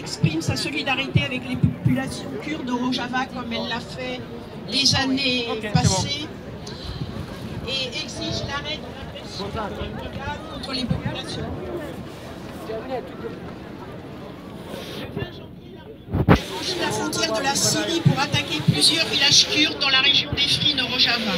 exprime sa solidarité avec les populations kurdes au Rojava comme elle l'a fait les années passées et exige l'arrêt de l'agression d'Erdogan contre les populations. Franchit la frontière de la Syrie pour attaquer plusieurs villages kurdes dans la région d'Efrin au Rojava.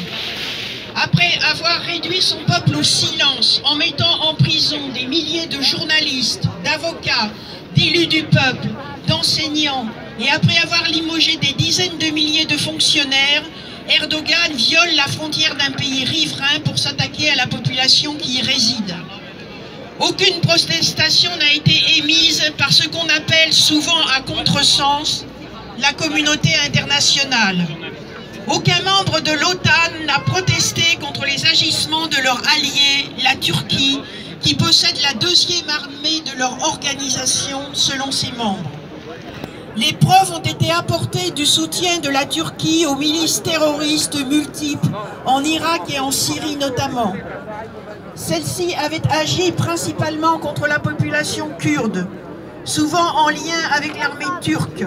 Après avoir réduit son peuple au silence en mettant en prison des milliers de journalistes, d'avocats, d'élus du peuple, d'enseignants, et après avoir limogé des dizaines de milliers de fonctionnaires, Erdogan viole la frontière d'un pays riverain pour s'attaquer à la population qui y réside. Aucune protestation n'a été émise par ce qu'on appelle souvent à contresens la communauté internationale. Aucun membre de l'OTAN n'a protesté contre les agissements de leur allié, la Turquie, qui possède la deuxième armée de leur organisation selon ses membres. Les preuves ont été apportées du soutien de la Turquie aux milices terroristes multiples en Irak et en Syrie notamment. Celle-ci avait agi principalement contre la population kurde, souvent en lien avec l'armée turque.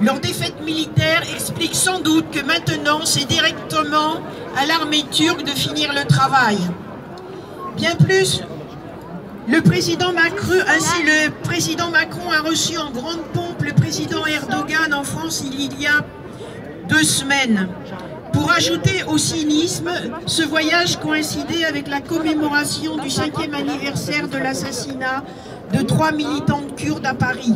Leur défaite militaire explique sans doute que maintenant c'est directement à l'armée turque de finir le travail. Bien plus, le président Macron a reçu en grande pompe le président Erdogan en France il y a 2 semaines. Pour ajouter au cynisme, ce voyage coïncidait avec la commémoration du 5e anniversaire de l'assassinat de 3 militantes kurdes à Paris.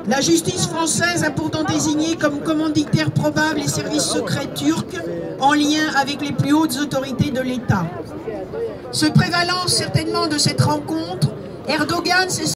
La justice française a pourtant désigné comme commanditaires probables les services secrets turcs en lien avec les plus hautes autorités de l'État. Se prévalant certainement de cette rencontre, Erdogan s'est